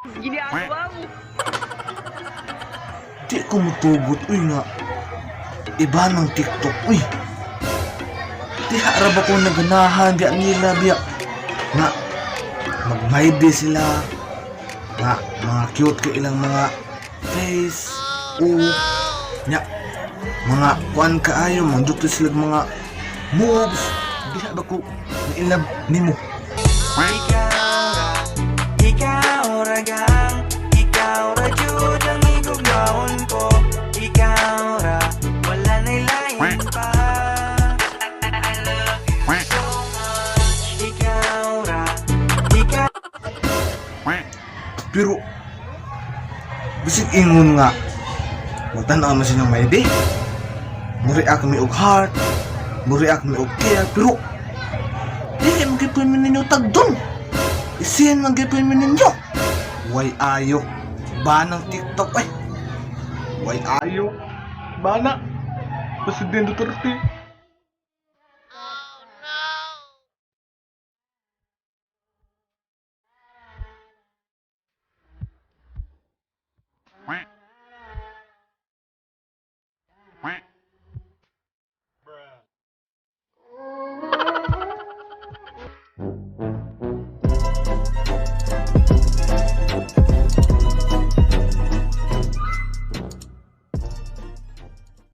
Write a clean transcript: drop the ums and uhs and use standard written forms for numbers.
Ginagawa mo. Di ko mutugot, uy nga. Iba ng TikTok, uy. Di harap ako naganahan, di nila, biya. Nga, mag-maybe sila. Nga, mga cute ka ilang mga face. Nya, mga kuan kaayo, mga dukto sila mga moves. Di harap ako nailab ni mo. Ikaw ragang, ikaw ra jud ang igugmaon ko. Ikaw ra, wala na'y lain pa. I love you so much. Ikaw ra, ikaw. Pero, bisig ingon nga, magtanaw mo silang may day. Muriak mi og heart, muriak mi og care, pero, dili magipoy mo ninyo tagdon. Isin magipoy mo ninyo. Way ayo, ba ng TikTok ay. Way ayo, ba na, Presidente Duterte.